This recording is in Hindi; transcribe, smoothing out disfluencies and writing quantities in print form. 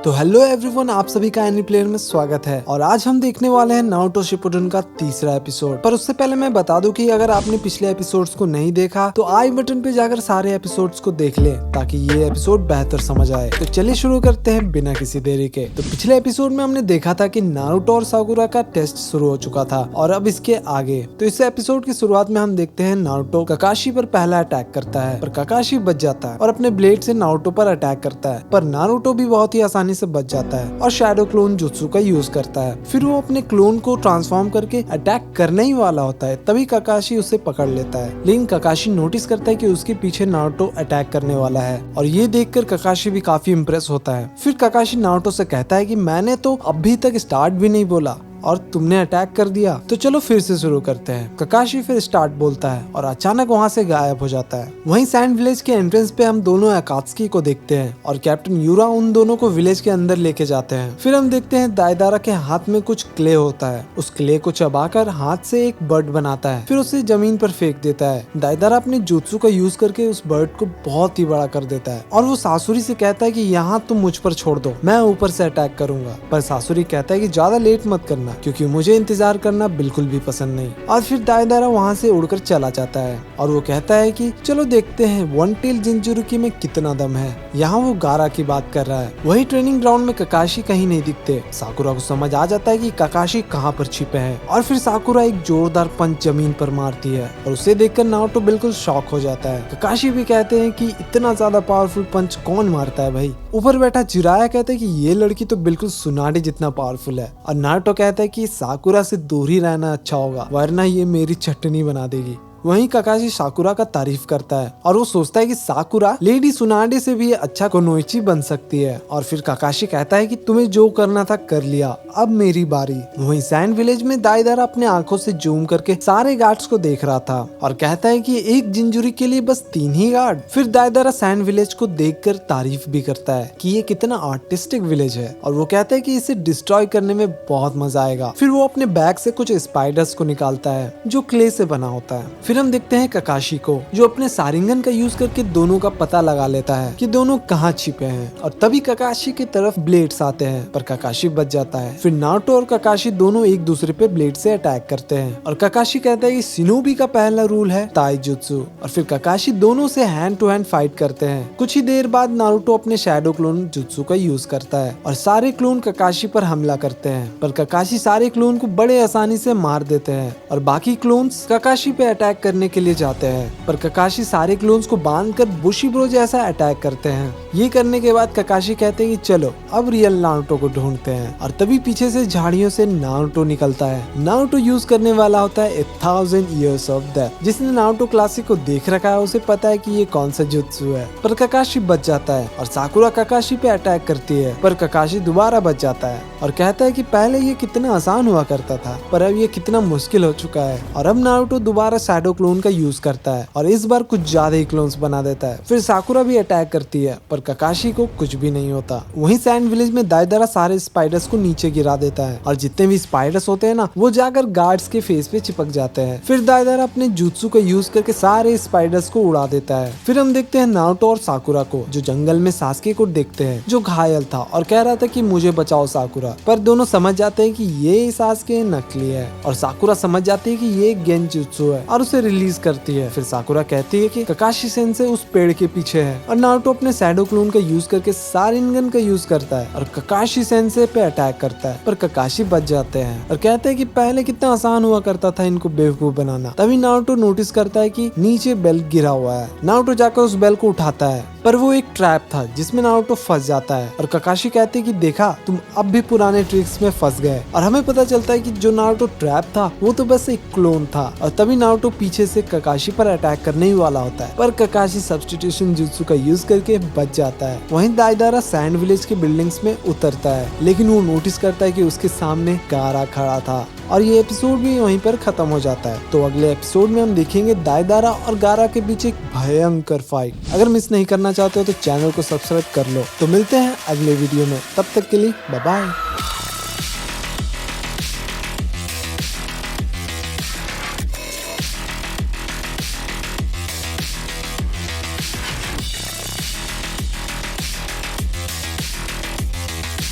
तो हेलो एवरीवन, आप सभी का एनी प्लेयर में स्वागत है। और आज हम देखने वाले हैं नारुतो शिपुडन का तीसरा एपिसोड। पर उससे पहले मैं बता दूं कि अगर आपने पिछले एपिसोड्स को नहीं देखा तो आई बटन पे जाकर सारे एपिसोड्स को देख ले ताकि ये एपिसोड बेहतर समझ आए। तो चलिए शुरू करते हैं बिना किसी देरी के। तो पिछले एपिसोड में हमने देखा था कि नारुतो और साकुरा का टेस्ट शुरू हो चुका था और अब इसके आगे। तो इस एपिसोड की शुरुआत में हम देखते हैं नारुतो ककाशी पर पहला अटैक करता है, पर ककाशी बच जाता है और अपने ब्लेड से नारुतो पर अटैक करता है। पर नारुतो भी बहुत ही आसानी से बच जाता है और शैडो क्लोन जुत्सु का यूज करता है। फिर वो अपने क्लोन को ट्रांसफॉर्म करके अटैक करने ही वाला होता है, तभी ककाशी उसे पकड़ लेता है। लेकिन ककाशी नोटिस करता है कि उसके पीछे नारुतो अटैक करने वाला है और ये देखकर ककाशी भी काफी इम्प्रेस होता है। फिर ककाशी नारुतो से कहता है कि मैंने तो अभी तक स्टार्ट भी नहीं बोला और तुमने अटैक कर दिया, तो चलो फिर से शुरू करते हैं। ककाशी फिर स्टार्ट बोलता है और अचानक वहाँ से गायब हो जाता है। वहीं सैंड विलेज के एंट्रेंस पे हम दोनों अकात्सुकी को देखते हैं और कैप्टन यूरा उन दोनों को विलेज के अंदर लेके जाते हैं। फिर हम देखते हैं दाइदारा के हाथ में कुछ क्ले होता है। उस क्ले को चबाकर हाथ से एक बर्ड बनाता है, फिर उसे जमीन पर फेंक देता है। दाइदारा अपने जुत्सु का यूज करके उस बर्ड को बहुत ही बड़ा कर देता है और वो सासुरी से कहता है कि यहाँ तुम मुझ पर छोड़ दो, मैं ऊपर से अटैक करूंगा। पर सासुरी कहता है कि ज्यादा लेट मत करना क्योंकि मुझे इंतजार करना बिल्कुल भी पसंद नहीं। और फिर दाइदारा वहाँ से उड़कर चला जाता है और वो कहता है कि चलो देखते हैं वन टेल जिंजुरुकी में कितना दम है। यहाँ वो गारा की बात कर रहा है। वही ट्रेनिंग ग्राउंड में ककाशी कहीं नहीं दिखते। साकुरा को समझ आ जाता है कि ककाशी कहाँ पर छिपे हैं और फिर साकुरा एक जोरदार पंच जमीन पर मारती है और उसे देखकर नारुतो बिल्कुल शॉक हो जाता है। ककाशी भी कहते हैं कि इतना ज्यादा पावरफुल पंच कौन मारता है भाई। ऊपर बैठा जिराया कहता है कि ये लड़की तो बिल्कुल सुनाडे जितना पावरफुल है और नारुतो कहता है कि साकुरा से दूर ही रहना अच्छा होगा वरना ये मेरी चटनी बना देगी। वहीं ककाशी साकुरा का तारीफ करता है और वो सोचता है कि साकुरा लेडी सुनाडे से भी अच्छा कुनोइची बन सकती है। और फिर ककाशी कहता है कि तुम्हें जो करना था कर लिया, अब मेरी बारी। वहीं सैंड विलेज में दाइदारा अपने आंखों से जूम करके सारे गार्ड्स को देख रहा था और कहता है कि एक जिंजुरी के लिए बस 3 ही गार्ड। फिर दाइदारा सैंड विलेज को देखकर तारीफ भी करता है कि ये कितना आर्टिस्टिक विलेज है और वो कहता है कि इसे डिस्ट्रॉय करने में बहुत मजा आएगा। फिर वो अपने बैग से कुछ स्पाइडर्स को निकालता है जो क्ले से बना होता है। फिर हम देखते हैं ककाशी को जो अपने सारिंगन का यूज करके दोनों का पता लगा लेता है कि दोनों कहाँ छिपे हैं और तभी ककाशी की तरफ ब्लेड्स आते हैं, पर ककाशी बच जाता है। फिर नारुतो और ककाशी दोनों एक दूसरे पे ब्लेड से अटैक करते हैं और ककाशी कहता है कि शिनोबी का पहला रूल है ताइजुत्सु। और फिर ककाशी दोनों से हैंड टू हैंड फाइट करते हैं। कुछ ही देर बाद नारुतो अपने शैडो क्लोन जुत्सु का यूज करता है और सारे क्लोन ककाशी पर हमला करते हैं, पर ककाशी सारे क्लोन को बड़े आसानी से मार देते हैं और बाकी क्लोन्स ककाशी पे अटैक करने के लिए जाते हैं। पर ककाशी सारे क्लोन्स को बांधकर बुशिब्रो जैसा अटैक करते हैं। ये करने के बाद ककाशी कहते हैं कि चलो अब रियल नारुतो को ढूंढते हैं और तभी पीछे से झाड़ियों से नारुतो निकलता है। नारुतो यूज करने वाला होता है 1000 Years of Death। जिसने नारुतो क्लासिक को देख रखा है उसे पता है कि ये कौन सा जुत्सु है। पर ककाशी बच जाता है और साकुरा ककाशी पे अटैक करती है, पर ककाशी दोबारा बच जाता है और कहता है कि पहले ये कितना आसान हुआ करता था पर अब ये कितना मुश्किल हो चुका है। और अब नारुतो दोबारा शैडो क्लोन का यूज करता है और इस बार कुछ ज्यादा ही क्लोन्स बना देता है। फिर साकुरा भी अटैक करती है पर ककाशी को कुछ भी नहीं होता। वहीं सैंड विलेज में दाइदारा सारे स्पाइडर्स को नीचे गिरा देता है और जितने भी स्पाइडर्स होते हैं ना वो जाकर गार्ड्स के फेस पे चिपक जाते हैं। फिर दाइदारा अपने जुत्सु का यूज करके सारे स्पाइडर्स को उड़ा देता है। फिर हम देखते हैं नारुतो और साकुरा को जो जंगल में सास्के को देखते हैं जो घायल था और कह रहा था कि मुझे बचाओ साकुरा। पर दोनों समझ जाते हैं कि ये सास्के नकली है और साकुरा समझ जाती है कि ये गेंजुत्सु है और उसे रिलीज करती है। फिर साकुरा कहती है कि ककाशी सेंसे उस पेड़ के पीछे है और नारुतो अपने शैडो क्लोन का यूज करके सारिंगन का यूज करता है और ककाशी सेंसे पे अटैक करता है, पर ककाशी बच जाते हैं और कहते हैं कि पहले कितना आसान हुआ करता था इनको बेवकूफ बनाना। तभी नारुतो नोटिस करता है कि नीचे बेल गिरा हुआ है। नारुतो जाकर उस बेल को उठाता है पर वो एक ट्रैप था जिसमें नारुतो फंस जाता है और ककाशी कहते हैं कि देखा तुम अब भी पुराने ट्रिक्स में फंस गए। और हमें पता चलता है कि जो नारुतो ट्रैप था वो तो बस एक क्लोन था और तभी नारुतो पीछे से ककाशी पर अटैक करने ही वाला होता है, पर ककाशी सब्स्टिट्यूशन जुत्सु का यूज करके बच जाता है। वहीं दाइदारा सैंड विलेज के बिल्डिंग्स में उतरता है लेकिन वो नोटिस करता है कि उसके सामने गारा खड़ा था और ये एपिसोड भी वहीं पर खत्म हो जाता है। तो अगले एपिसोड में हम देखेंगे दाइदारा और गारा के बीच एक भयंकर फाइट। अगर मिस नहीं करना चाहते हो तो चैनल को सब्सक्राइब कर लो। तो मिलते हैं अगले वीडियो में, तब तक के लिए बाय बाय।